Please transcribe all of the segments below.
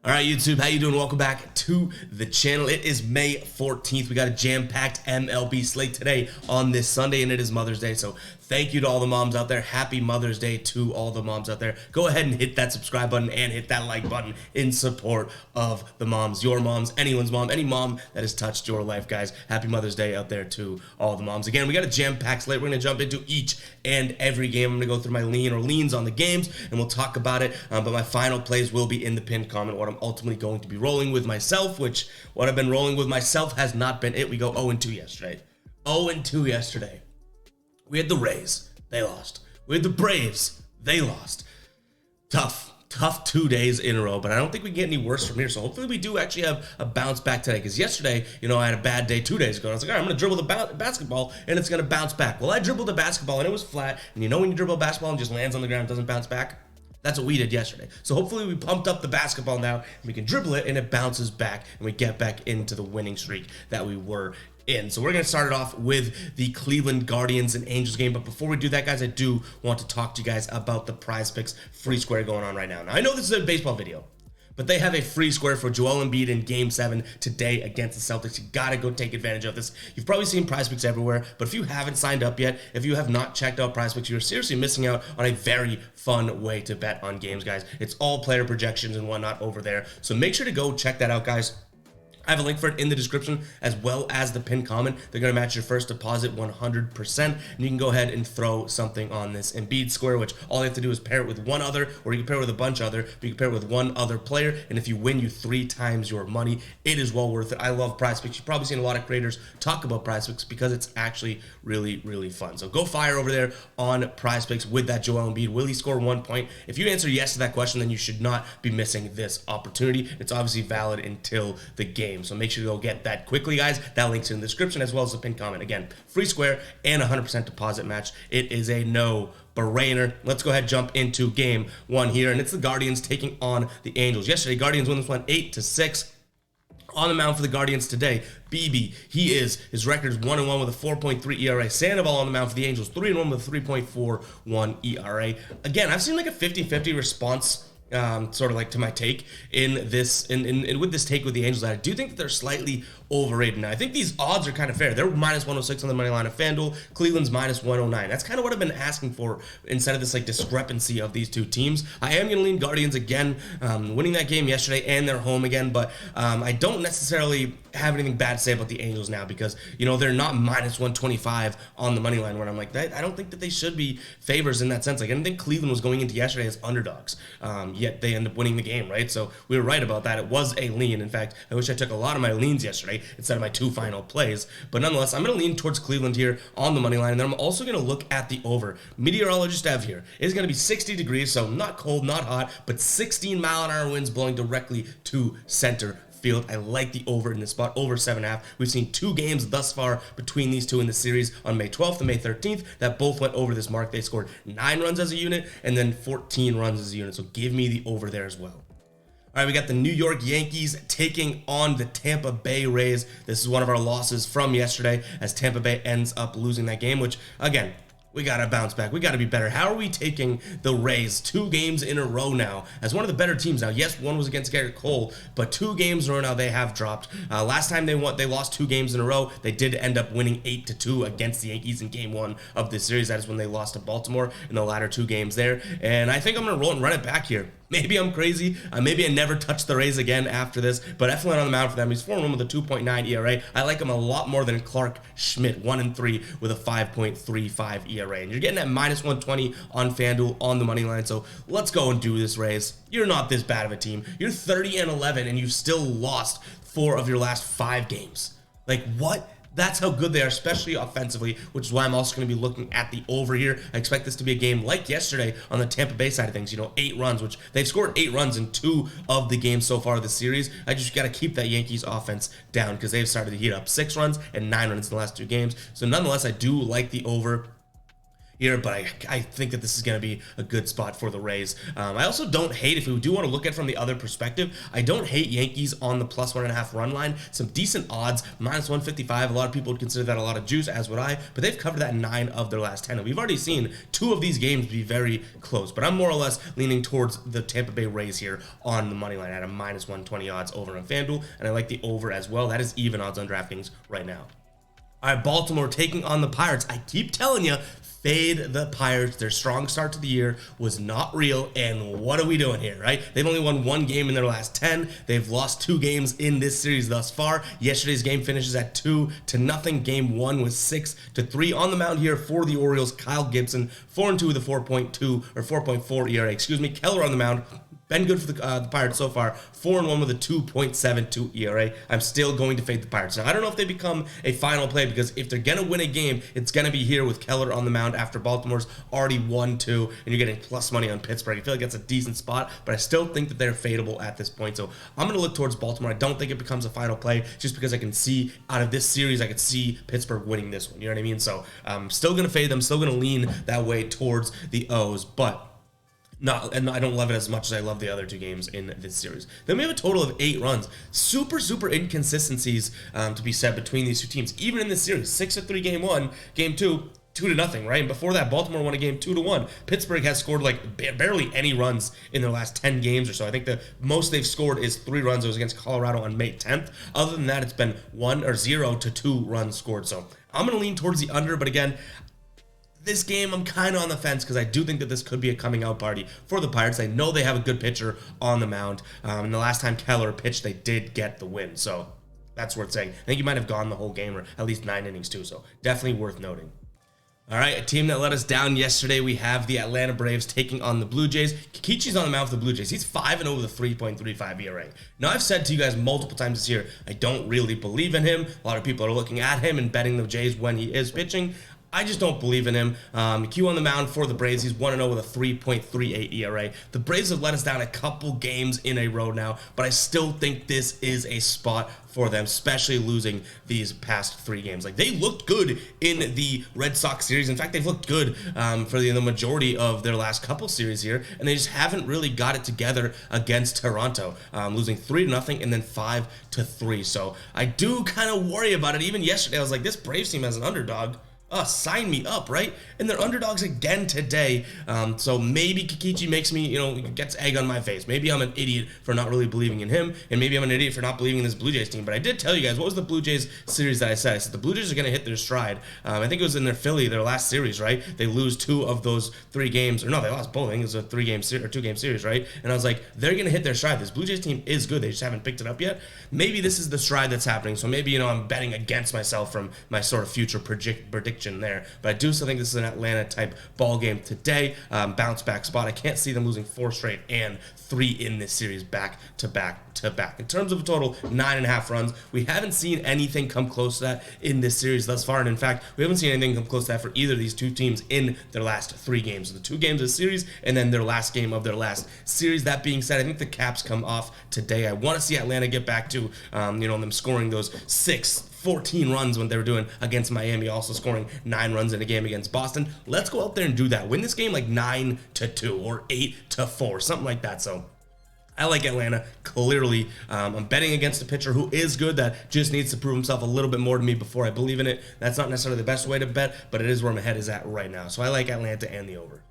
All right, YouTube, how you doing? Welcome back to the channel. It is May 14th. We got a jam-packed MLB slate today on this Sunday, and it is Mother's Day. So thank you to all the moms out there. Happy Mother's Day to all the moms out there. Go ahead and hit that subscribe button and hit that like button in support of the moms, your moms, anyone's mom, any mom that has touched your life, guys. Happy Mother's Day out there to all the moms. Again, we got a jam-packed slate. We're going to jump into each and every game. I'm going to go through my lean or leans on the games, and we'll talk about it. But my final plays will be in the pinned comment, what I'm ultimately going to be rolling with myself, which what I've been rolling with myself has not been it. We go 0-2 yesterday. 0-2 yesterday. We had the Rays. They lost. We had the Braves. They lost. Tough 2 days in a row, but I don't think we can get any worse from here. So hopefully we do actually have a bounce back today, because yesterday, I had a bad day 2 days ago. And I was like, all right, I'm going to dribble the basketball and it's going to bounce back. Well, I dribbled the basketball and it was flat. And when you dribble a basketball and just lands on the ground, it doesn't bounce back? That's what we did yesterday. So hopefully we pumped up the basketball now and we can dribble it and it bounces back and we get back into the winning streak that we were in. So we're going to start it off with the Cleveland Guardians and Angels game. But before we do that, guys, I do want to talk to you guys about the Prize Picks free square going on right now. Now, I know this is a baseball video, but they have a free square for Joel Embiid in Game 7 today against the Celtics. You got to go take advantage of this. You've probably seen Prize Picks everywhere, but if you haven't signed up yet, if you have not checked out Prize Picks, you're seriously missing out on a very fun way to bet on games, guys. It's all player projections and whatnot over there. So make sure to go check that out, guys. I have a link for it in the description, as well as the pinned comment. They're going to match your first deposit 100%, and you can go ahead and throw something on this Embiid square, which all you have to do is pair it with one other, or you can pair it with a bunch other, but you can pair it with one other player, and if you win, you 3 times your money. It is well worth it. I love Prize Picks. You've probably seen a lot of creators talk about Prize Picks because it's actually really, really fun. So go fire over there on Prize Picks with that Joel Embiid. Will he score 1 point? If you answer yes to that question, then you should not be missing this opportunity. It's obviously valid until the game. So make sure to go get that quickly, guys. That link's in the description, as well as the pinned comment. Again, free square and 100% deposit match. It is a no-brainer. Let's go ahead and jump into game 1 here, and it's the Guardians taking on the Angels. Yesterday, Guardians won this one 8-6. On the mound for the Guardians today, his record is 1-1 with a 4.3 ERA. Sandoval on the mound for the Angels, 3-1 with a 3.41 ERA. Again, I've seen like a 50-50 response sort of like to my take in this with this take with the Angels. I do think that they're slightly overrated. Now, I think these odds are kind of fair. They're minus 106 on the money line of FanDuel. Cleveland's minus 109. That's kind of what I've been asking for instead of this like discrepancy of these two teams. I am going to lean Guardians again, winning that game yesterday, and they're home again, but I don't necessarily have anything bad to say about the Angels now, because they're not minus 125 on the money line, where I'm like, I don't think that they should be favors in that sense. Like, I didn't think Cleveland was going into yesterday as underdogs, yet they end up winning the game, right? So we were right about that. It was a lean. In fact, I wish I took a lot of my leans yesterday instead of my 2 final plays, but nonetheless, I'm going to lean towards Cleveland here on the money line, and then I'm also going to look at the over. Meteorologist Ev here is going to be 60 degrees, so not cold, not hot, but 16-mile-an-hour winds blowing directly to center field. I like the over in this spot, over 7.5. We've seen 2 games thus far between these two in the series on May 12th and May 13th that both went over this mark. They scored 9 runs as a unit and then 14 runs as a unit. So give me the over there as well. All right, we got the New York Yankees taking on the Tampa Bay Rays. This is one of our losses from yesterday, as Tampa Bay ends up losing that game, which, again, we got to bounce back. We got to be better. How are we taking the Rays 2 games in a row now as one of the better teams? Now, yes, one was against Garrett Cole, but 2 games in a row now they have dropped. Last time they lost 2 games in a row. They did end up winning 8-2 against the Yankees in Game 1 of this series. That is when they lost to Baltimore in the latter 2 games there. And I think I'm going to roll and run it back here. Maybe I'm crazy. Maybe I never touch the Rays again after this, but Eflin on the mound for them. He's 4-1 with a 2.9 ERA. I like him a lot more than Clark Schmidt, 1-3 with a 5.35 ERA. And you're getting at minus 120 on FanDuel on the money line. So let's go and do this, Rays. You're not this bad of a team. You're 30-11, and you've still lost 4 of your last 5 games. Like, what? That's how good they are, especially offensively, which is why I'm also going to be looking at the over here. I expect this to be a game like yesterday on the Tampa Bay side of things. 8 runs, which they've scored 8 runs in 2 of the games so far this series. I just got to keep that Yankees offense down, because they've started to heat up 6 runs and 9 runs in the last 2 games. So nonetheless, I do like the over. here, but I think that this is going to be a good spot for the Rays. I also don't hate, if we do want to look at it from the other perspective, I don't hate Yankees on the plus 1.5 run line. Some decent odds, minus 155. A lot of people would consider that a lot of juice, as would I, but they've covered that in 9 of their last 10. And we've already seen 2 of these games be very close, but I'm more or less leaning towards the Tampa Bay Rays here on the money line at a minus 120 odds over on FanDuel, and I like the over as well. That is even odds on DraftKings right now. All right, Baltimore taking on the Pirates. I keep telling you, fade the Pirates. Their strong start to the year was not real, and what are we doing here, right? They've only won 1 game in their last 10. They've lost 2 games in this series thus far. Yesterday's game finishes at 2-0. Game 1 was 6-3 on the mound here for the Orioles. Kyle Gibson, 4-2 with a 4.2 or 4.4 ERA. Keller on the mound. Been good for the Pirates so far. 4-1 with a 2.72 ERA. I'm still going to fade the Pirates. Now, I don't know if they become a final play, because if they're going to win a game, it's going to be here with Keller on the mound after Baltimore's already won 2, and you're getting plus money on Pittsburgh. I feel like that's a decent spot, but I still think that they're fadeable at this point. So I'm going to look towards Baltimore. I don't think it becomes a final play, just because I can see out of this series, I could see Pittsburgh winning this one. You know what I mean? So I'm still going to fade them, still going to lean that way towards the O's, but and I don't love it as much as I love the other 2 games in this series. Then we have a total of 8 runs. Super inconsistencies to be said between these 2 teams. Even in this series, 6-3 game 1, game 2, 2-0, right? And before that, Baltimore won a game 2-1. Pittsburgh has scored like barely any runs in their last 10 games or so. I think the most they've scored is 3 runs. It was against Colorado on May 10th. Other than that, it's been 0 to 2 runs scored. So I'm going to lean towards the under, but again, this game, I'm kind of on the fence, because I do think that this could be a coming out party for the Pirates. I know they have a good pitcher on the mound. And the last time Keller pitched, they did get the win. So that's worth saying. I think you might have gone the whole game, or at least 9 innings too. So definitely worth noting. All right, a team that let us down yesterday, we have the Atlanta Braves taking on the Blue Jays. Kikichi's on the mound for the Blue Jays. He's 5-0 with a 3.35 ERA. Now, I've said to you guys multiple times this year, I don't really believe in him. A lot of people are looking at him and betting the Jays when he is pitching. I just don't believe in him. Q on the mound for the Braves. He's 1-0 with a 3.38 ERA. The Braves have let us down a couple games in a row now, but I still think this is a spot for them, especially losing these past 3 games. Like, they looked good in the Red Sox series. In fact, they've looked good for the majority of their last couple series here, and they just haven't really got it together against Toronto, losing 3-0 and then 5-3. So I do kind of worry about it. Even yesterday, I was like, this Braves team as an underdog, sign me up, right? And they're underdogs again today. So maybe Kikichi makes me, gets egg on my face. Maybe I'm an idiot for not really believing in him, and maybe I'm an idiot for not believing in this Blue Jays team. But I did tell you guys, what was the Blue Jays series that I said? I said the Blue Jays are going to hit their stride. I think it was in their their last series, right? They lose 2 of those 3 games, or no, they lost both. I think it was a 3-game or 2-game series, right? And I was like, they're going to hit their stride. This Blue Jays team is good. They just haven't picked it up yet. Maybe this is the stride that's happening. So maybe, I'm betting against myself from my sort of future prediction there. But I do still think this is an Atlanta-type ball game today. Bounce-back spot. I can't see them losing 4 straight and 3 in this series back to back. In terms of a total, 9.5 runs. We haven't seen anything come close to that in this series thus far. And in fact, we haven't seen anything come close to that for either of these 2 teams in their last 3 games. So the 2 games of the series and then their last game of their last series. That being said, I think the Caps come off today. I want to see Atlanta get back to, them scoring those 14 runs when they were doing against Miami, also scoring 9 runs in a game against Boston. Let's go out there and do that. Win this game like 9-2 or 8-4, something like that. So I like Atlanta, clearly. I'm betting against a pitcher who is good, that just needs to prove himself a little bit more to me before I believe in it. That's not necessarily the best way to bet, but it is where my head is at right now. So I like Atlanta and the over.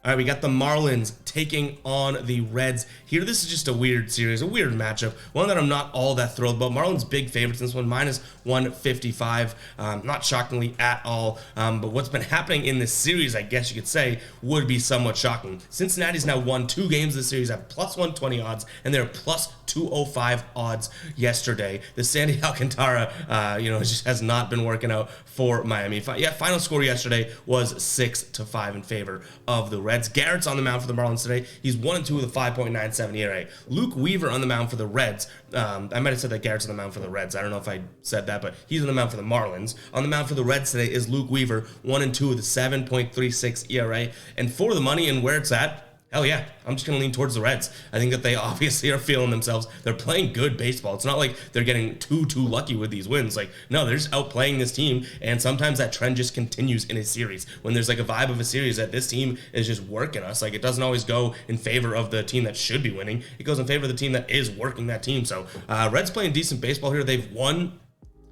All right, we got the Marlins taking on the Reds here. This is just a weird series, a weird matchup, one that I'm not all that thrilled about. Marlins big favorites in this one, minus 155, not shockingly at all. But what's been happening in this series, I guess you could say, would be somewhat shocking. Cincinnati's now won 2 games this series at plus 120 odds, and they're plus 205 odds yesterday. The Sandy Alcantara, just has not been working out for Miami. Final score yesterday was 6-5 in favor of the Reds. Garrett's on the mound for the Marlins today. He's 1-2 with a 5.97 ERA. Luke Weaver on the mound for the Reds. I might have said that Garrett's on the mound for the Reds. I don't know if I said that, but he's on the mound for the Marlins. On the mound for the Reds today is Luke Weaver, 1-2 with a 7.36 ERA. And for the money and where it's at, Hell yeah, I'm just going to lean towards the Reds. I think that they obviously are feeling themselves. They're playing good baseball. It's not like they're getting too lucky with these wins. Like, no, they're just outplaying this team, and sometimes that trend just continues in a series. When there's like a vibe of a series that this team is just working us, like it doesn't always go in favor of the team that should be winning. It goes in favor of the team that is working that team. So Reds playing decent baseball here. They've won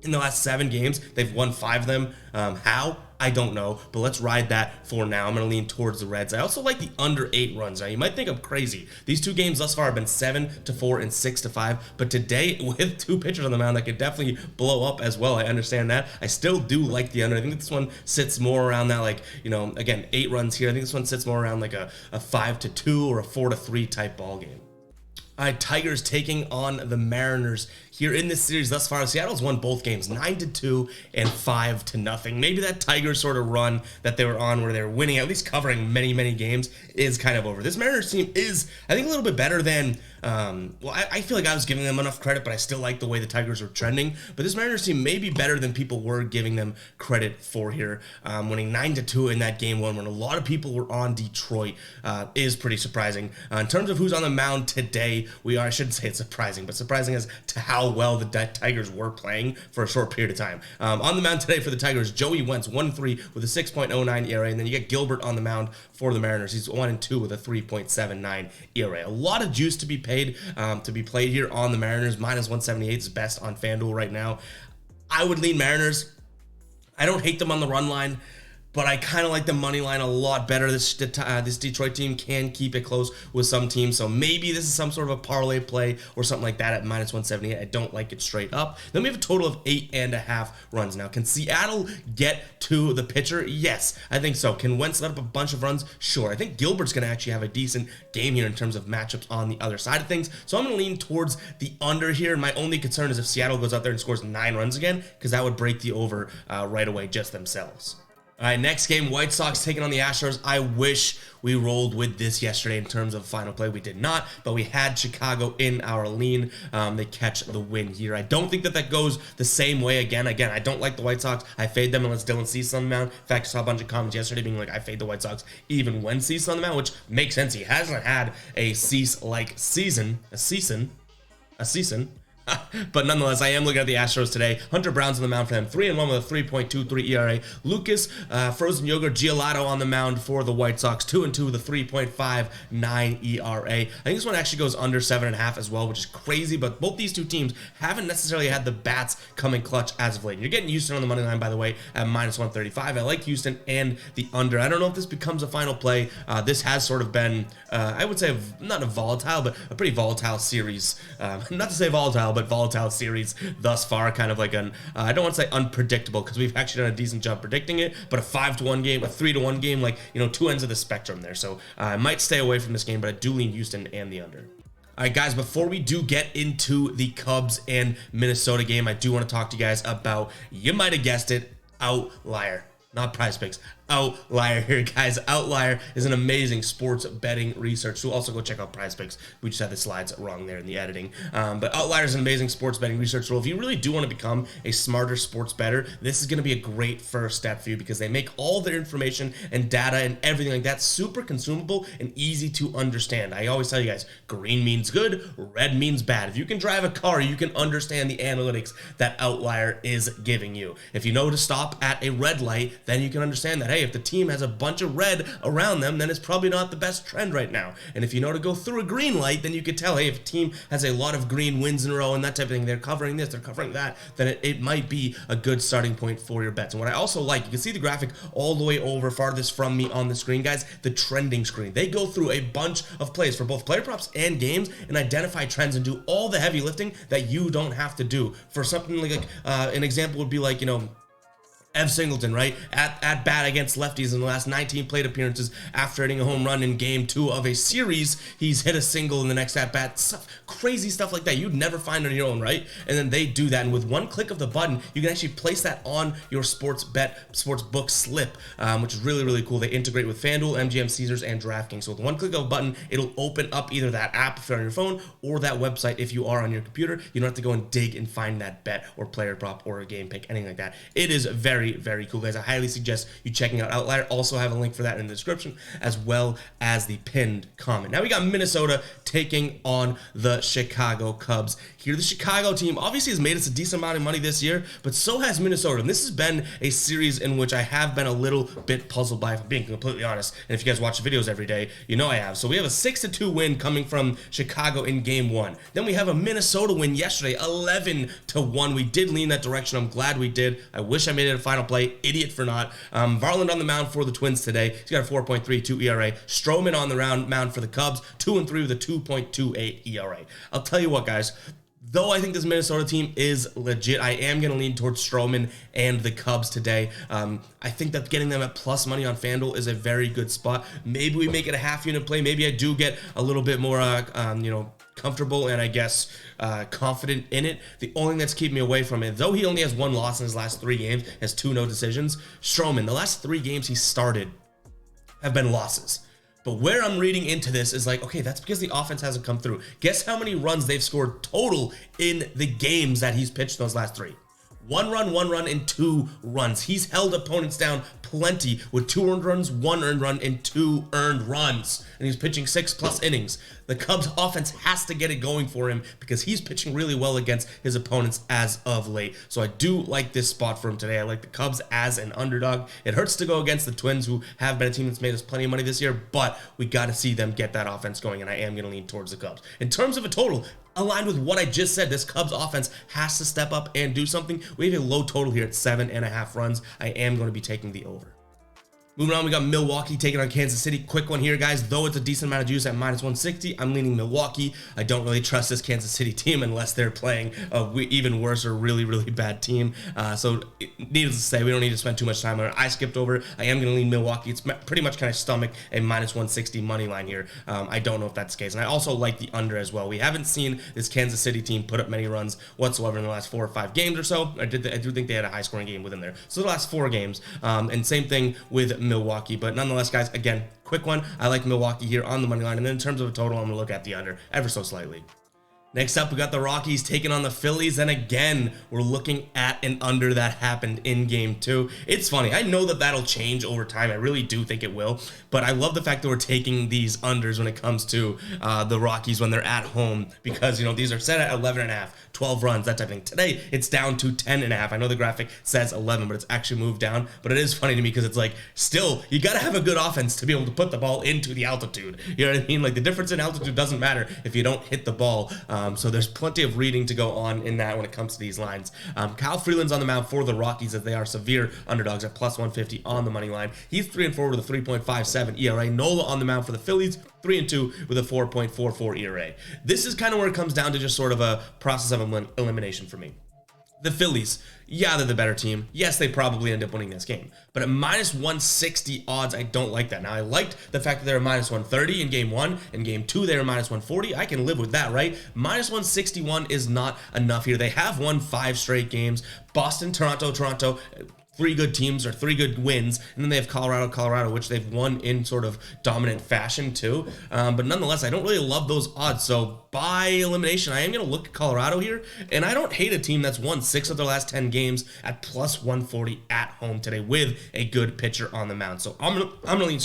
in the last 7 games. They've won 5 of them. How? I don't know, but let's ride that for now. I'm going to lean towards the Reds. I also like the under 8 runs. Now, you might think I'm crazy. These 2 games thus far have been 7-4 and 6-5, but today, with 2 pitchers on the mound, that could definitely blow up as well. I understand that. I still do like the under. I think this one sits more around that, like, you know, again, 8 runs here. I think this one sits more around like a 5-2 or a 4-3 type ball game. All right, Tigers taking on the Mariners here in this series thus far. Seattle's won both games 9-2 and 5-0. Maybe that Tigers sort of run that they were on where they were winning, at least covering many games, is kind of over. This Mariners team is, I think, a little bit better than, I feel like I was giving them enough credit, but I still like the way the Tigers are trending. But this Mariners team may be better than people were giving them credit for here. Winning 9-2 in that game 1 when a lot of people were on Detroit is pretty surprising. In terms of who's on the mound today, I shouldn't say it's surprising, but surprising as to how well the Tigers were playing for a short period of time. On the mound today for the Tigers, Joey Wentz 1-3 with a 6.09 ERA, and then you get Gilbert on the mound for the Mariners. He's 1-2 with a 3.79 ERA. A lot of juice to be paid, to be played here on the Mariners. -178 is best on FanDuel right now. I would lean Mariners. I don't hate them on the run line, but I kind of like the money line a lot better. This Detroit team can keep it close with some teams, so maybe this is some sort of a parlay play or something like that at -178. I don't like it straight up. Then we have a total of 8.5 runs. Now, can Seattle get to the pitcher? Yes, I think so. Can Wentz let up a bunch of runs? Sure. I think Gilbert's going to actually have a decent game here in terms of matchups on the other side of things, so I'm going to lean towards the under here, and my only concern is if Seattle goes out there and scores 9 runs again, because that would break the over right away just themselves. All right, next game, White Sox taking on the Astros. I wish we rolled with this yesterday in terms of final play. We did not, but we had Chicago in our lean. They catch the win here. I don't think that goes the same way again. Again, I don't like the White Sox. I fade them unless Dylan Cease on the mound. In fact, I saw a bunch of comments yesterday being like, I fade the White Sox even when Cease on the mound, which makes sense. He hasn't had a Cease-like season. A season. But nonetheless, I am looking at the Astros today. Hunter Brown's on the mound for them, 3-1 with a 3.23 ERA. Lucas Frozen Yogurt Giolito on the mound for the White Sox, 2-2 with a 3.59 ERA. I think this one actually goes under 7.5 as well, which is crazy, but both these two teams haven't necessarily had the bats come in clutch as of late. You're getting Houston on the money line, by the way, at -135. I like Houston and the under. I don't know if this becomes a final play. This has sort of been, I would say, not a volatile, but a pretty volatile series. Not to say volatile, but volatile series thus far. Kind of like an, I don't want to say unpredictable, because we've actually done a decent job predicting it, but a 5-1 game, a 3-1 game, like, you know, 2 ends of the spectrum there. So I might stay away from this game, but I do lean Houston and the under. All right, guys, before we do get into the Cubs and Minnesota game, I do want to talk to you guys about, you might have guessed it, Outlier. Not Prize Picks. Outlier here, guys. Outlier is an amazing sports betting research tool. Also, go check out Prize Picks. We just had the slides wrong there in the editing. But Outlier is an amazing sports betting research tool. If you really do want to become a smarter sports bettor, this is going to be a great first step for you, because they make all their information and data and everything like that super consumable and easy to understand. I always tell you guys, green means good, red means bad. If you can drive a car, you can understand the analytics that Outlier is giving you. If you know to stop at a red light, then you can understand that, hey, if the team has a bunch of red around them, then it's probably not the best trend right now. And if you know to go through a green light, then you could tell, hey, if a team has a lot of green wins in a row and that type of thing, they're covering this, they're covering that, then it might be a good starting point for your bets. And what I also like, you can see the graphic all the way over farthest from me on the screen, guys, the trending screen. They go through a bunch of plays for both player props and games and identify trends and do all the heavy lifting that you don't have to do. For something like an example would be like, you know, Ev Singleton, right, at bat against lefties in the last 19 plate appearances after hitting a home run in game 2 of a series. He's hit a single in the next at bat. Crazy stuff like that you'd never find on your own, right? And then they do that, and with one click of the button, you can actually place that on your sports book slip, which is really, really cool. They integrate with FanDuel, MGM, Caesars, and DraftKings. So with one click of a button, it'll open up either that app if you're on your phone or that website if you are on your computer. You don't have to go and dig and find that bet or player prop or a game pick, anything like that. It is very, very, very cool, guys. I highly suggest you checking out Outlier. Also have a link for that in the description, as well as the pinned comment. Now we got Minnesota taking on the Chicago Cubs. Here, the Chicago team obviously has made us a decent amount of money this year, but so has Minnesota. And this has been a series in which I have been a little bit puzzled by, if I'm being completely honest. And if you guys watch the videos every day, you know I have. So we have a 6-2 win coming from Chicago in game 1. Then we have a Minnesota win yesterday, 11-1. We did lean that direction. I'm glad we did. I wish I made it a final play. Idiot for not. Varland on the mound for the Twins today. He's got a 4.32 ERA. Stroman on the mound for the Cubs, 2-3 with a 2.28 ERA. I'll tell you what, guys. Though I think this Minnesota team is legit, I am going to lean towards Stroman and the Cubs today. I think that getting them at plus money on FanDuel is a very good spot. Maybe we make it a half unit play. Maybe I do get a little bit more, comfortable and I guess confident in it. The only thing that's keeping me away from it, though he only has 1 loss in his last 3 games, has 2 no decisions. Stroman, the last 3 games he started have been losses. But where I'm reading into this is like, okay, that's because the offense hasn't come through. Guess how many runs they've scored total in the games that he's pitched those last 3? 1 run, and 2 runs. He's held opponents down plenty with 2 earned runs, 1 earned run, and 2 earned runs. And he's pitching 6+ innings. The Cubs offense has to get it going for him because he's pitching really well against his opponents as of late. So I do like this spot for him today. I like the Cubs as an underdog. It hurts to go against the Twins, who have been a team that's made us plenty of money this year, but we got to see them get that offense going, and I am going to lean towards the Cubs. In terms of a total, aligned with what I just said, this Cubs offense has to step up and do something. We have a low total here at 7.5 runs. I am going to be taking the over. Moving on, we got Milwaukee taking on Kansas City. Quick one here, guys. Though it's a decent amount of juice at -160, I'm leaning Milwaukee. I don't really trust this Kansas City team unless they're playing a even worse or really, really bad team. So needless to say, we don't need to spend too much time on it. I skipped over it. I am going to lean Milwaukee. It's pretty much kind of stomach a -160 money line here. I don't know if that's the case. And I also like the under as well. We haven't seen this Kansas City team put up many runs whatsoever in the last 4 or 5 games or so. I do think they had a high-scoring game within there. So the last 4 games. And same thing with Milwaukee, but nonetheless, guys, again, quick one. I like Milwaukee here on the money line, and then in terms of a total, I'm gonna look at the under ever so slightly. Next up, we got the Rockies taking on the Phillies, and again, we're looking at an under that happened in game 2. It's funny. I know that that'll change over time. I really do think it will, but I love the fact that we're taking these unders when it comes to the Rockies when they're at home, because, these are set at 11.5, 12 runs, that type of thing. Today, it's down to 10.5. I know the graphic says 11, but it's actually moved down, but it is funny to me because it's like, still, you got to have a good offense to be able to put the ball into the altitude. You know what I mean? Like, the difference in altitude doesn't matter if you don't hit the ball. So there's plenty of reading to go on in that when it comes to these lines. Kyle Freeland's on the mound for the Rockies, as they are severe underdogs at +150 on the money line. He's 3-4 with a 3.57 ERA. Nola on the mound for the Phillies, 3-2 with a 4.44 ERA. This is kind of where it comes down to just sort of a process of elimination for me. The Phillies, yeah, they're the better team. Yes, they probably end up winning this game. But at -160 odds, I don't like that. Now, I liked the fact that they were -130 in game 1. In game 2, they were -140. I can live with that, right? -161 is not enough here. They have won 5 straight games. Boston, Toronto, 3 good teams or 3 good wins, and then they have Colorado, which they've won in sort of dominant fashion too. But nonetheless, I don't really love those odds. So by elimination, I am going to look at Colorado here, and I don't hate a team that's won 6 of their last 10 games at +140 at home today with a good pitcher on the mound. So I'm gonna lean,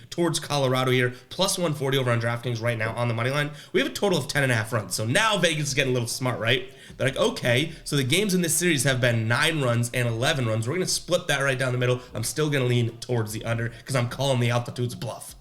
towards Colorado here, +140 over on DraftKings right now on the money line. We have a total of 10.5 runs. So now Vegas is getting a little smart, right? They're like, okay, so the games in this series have been 9 runs and 11 runs. We're going to split that right down the middle. I'm still going to lean towards the under because I'm calling the altitude's bluff.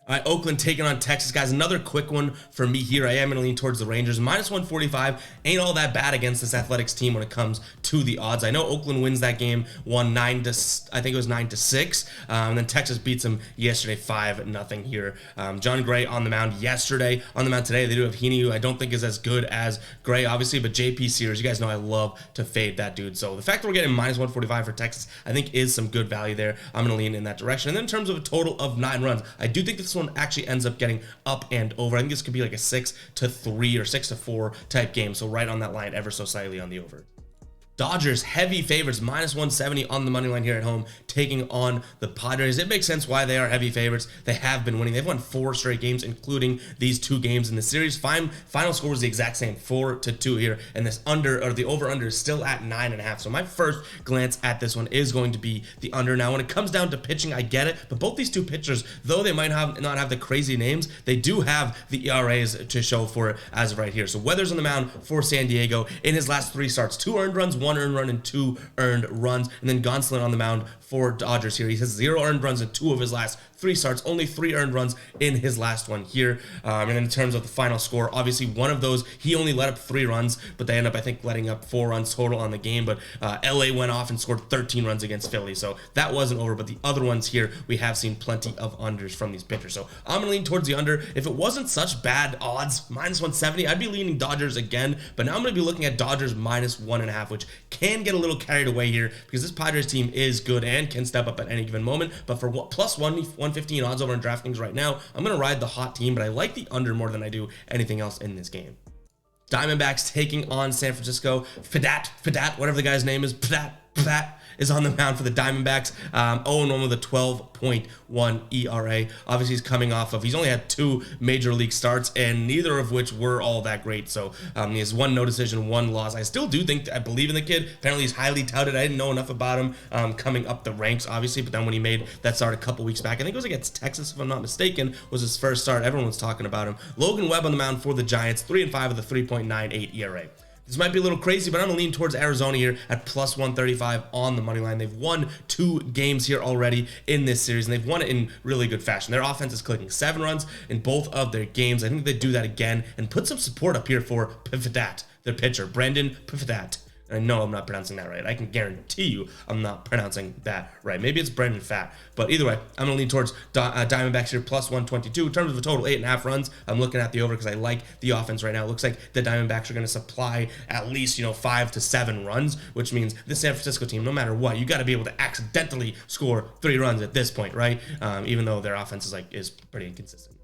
All right, Oakland taking on Texas, guys. Another quick one for me here. I am going to lean towards the Rangers. -145 ain't all that bad against this Athletics team when it comes to the odds. I know Oakland wins that game, won 9-6, and then Texas beats them yesterday 5-0 here. John Gray on the mound yesterday. On the mound today, they do have Heaney, who I don't think is as good as Gray, obviously, but JP Sears, you guys know I love to fade that dude. So the fact that we're getting -145 for Texas, I think is some good value there. I'm going to lean in that direction. And then in terms of a total of 9 runs, I do think this one actually ends up getting up and over. I think this could be like a 6-3 or 6-4 type game. So right on that line ever so slightly on the over. Dodgers heavy favorites, -170 on the money line here at home, taking on the Padres. It makes sense why they are heavy favorites. They have been winning. They've won 4 straight games, including these 2 games in the series. Final score was the exact same, 4-2 here, and this the over/under is still at 9.5. So my first glance at this one is going to be the under. Now, when it comes down to pitching, I get it, but both these 2 pitchers, though they might not have the crazy names, they do have the ERAs to show for it as of right here. So Weathers on the mound for San Diego in his last 3 starts, 2 earned runs, 1 earned run, and 2 earned runs. And then Gonsolin on the mound for Dodgers here. He has 0 earned runs in 2 of his last 3 starts, only 3 earned runs in his last one here. And in terms of the final score, obviously one of those, he only let up 3 runs, but they end up, I think, letting up 4 runs total on the game. But LA went off and scored 13 runs against Philly, so that wasn't over. But the other ones here, we have seen plenty of unders from these pitchers. So I'm gonna lean towards the under. If it wasn't such bad odds, -170, I'd be leaning Dodgers again. But now I'm gonna be looking at Dodgers -1.5, which can get a little carried away here because this Padres team is good and can step up at any given moment. But for +115 odds over in DraftKings right now, I'm going to ride the hot team, but I like the under more than I do anything else in this game. Diamondbacks taking on San Francisco. Fadat, whatever the guy's name is, Fadat is on the mound for the Diamondbacks. 0-1 with a 12.1 ERA. Obviously, he's only had 2 major league starts, and neither of which were all that great. So he has 1 no decision, 1 loss. I still do I believe in the kid. Apparently, he's highly touted. I didn't know enough about him coming up the ranks, obviously, but then when he made that start a couple weeks back, I think it was against Texas, if I'm not mistaken, was his first start. Everyone was talking about him. Logan Webb on the mound for the Giants, 3-5 with a 3.98 ERA. This might be a little crazy, but I'm going to lean towards Arizona here at +135 on the money line. They've won 2 games here already in this series, and they've won it in really good fashion. Their offense is clicking 7 runs in both of their games. I think they do that again and put some support up here for Pifadat, their pitcher, Brandon Pifadat. I know I'm not pronouncing that right. I can guarantee you I'm not pronouncing that right. Maybe it's Brendan Fat. But either way, I'm going to lean towards Diamondbacks here, +122. In terms of a total 8.5 runs, I'm looking at the over because I like the offense right now. It looks like the Diamondbacks are going to supply at least, 5 to 7 runs, which means the San Francisco team, no matter what, you got to be able to accidentally score 3 runs at this point, right? Even though their offense is pretty inconsistent.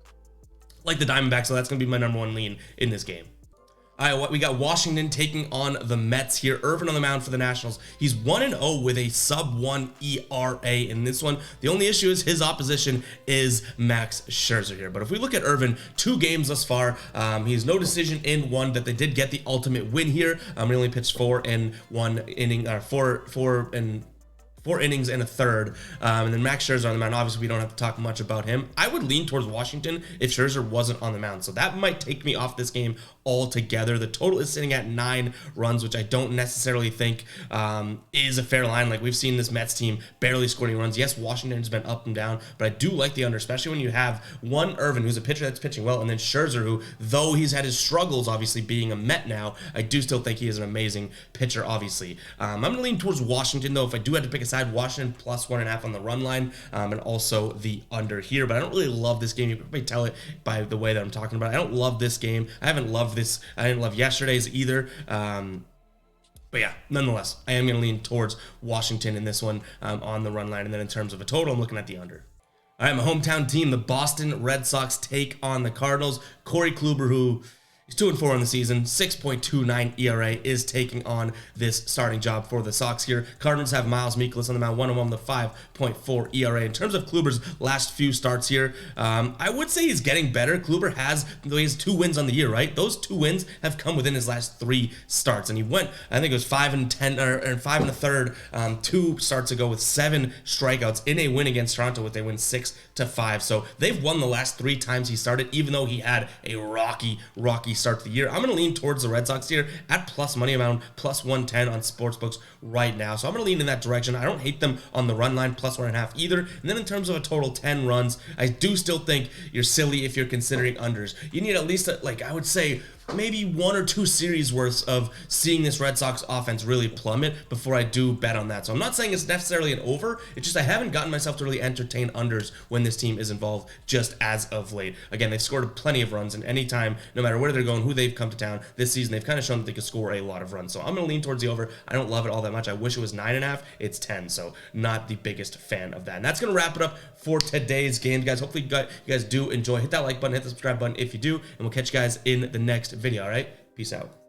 Like the Diamondbacks, so that's going to be my number 1 lean in this game. All right, we got Washington taking on the Mets here. Irvin on the mound for the Nationals. He's 1-0 with a sub-1 ERA in this one. The only issue is his opposition is Max Scherzer here. But if we look at Irvin, 2 games thus far. He has no decision in 1, that they did get the ultimate win here. He only pitched 4 in 1 inning, or 4 innings and a third. And then Max Scherzer on the mound. Obviously, we don't have to talk much about him. I would lean towards Washington if Scherzer wasn't on the mound. So that might take me off this game altogether. The total is sitting at 9 runs, which I don't necessarily think is a fair line. Like, we've seen this Mets team barely score any runs. Yes, Washington's been up and down, but I do like the under, especially when you have one Irvin, who's a pitcher that's pitching well, and then Scherzer, who, though he's had his struggles, obviously, being a Met now, I do still think he is an amazing pitcher, obviously. I'm going to lean towards Washington, though. If I do have to pick a side, Washington +1.5 on the run line, and also the under here. But I don't really love this game. You can probably tell it by the way that I'm talking about it. I don't love this game. I haven't loved this. I didn't love yesterday's either. But yeah, nonetheless, I am going to lean towards Washington in this one on the run line. And then in terms of a total, I'm looking at the under. All right, my hometown team, the Boston Red Sox, take on the Cardinals. Corey Kluber, who he's 2-4 on the season, 6.29 ERA, is taking on this starting job for the Sox here. Cardinals have Miles Mikolas on the mound, 1-1 with a 5.4 ERA. In terms of Kluber's last few starts here, I would say he's getting better. Kluber has 2 wins on the year, right? Those 2 wins have come within his last 3 starts, and he went, I think it was 5-10 or 5 1/3 2 starts ago with 7 strikeouts in a win against Toronto, with they win 6-5. So they've won the last 3 times he started, even though he had a rocky start to the year. I'm going to lean towards the Red Sox here at plus money amount, +110 on sportsbooks right now. So I'm going to lean in that direction. I don't hate them on the run line, +1.5 either. And then in terms of a total 10 runs, I do still think you're silly if you're considering unders. You need at least, I would say, maybe 1 or 2 series worth of seeing this Red Sox offense really plummet before I do bet on that. So I'm not saying it's necessarily an over. It's just I haven't gotten myself to really entertain unders when this team is involved just as of late. Again, they've scored plenty of runs, and anytime, no matter where they're going, who they've come to town this season, they've kind of shown that they can score a lot of runs. So I'm going to lean towards the over. I don't love it all that much. I wish it was 9.5. It's 10, so not the biggest fan of that. And that's going to wrap it up for today's game, guys. Hopefully you guys do enjoy. Hit that like button, hit the subscribe button if you do, and we'll catch you guys in the next video. All right, peace out.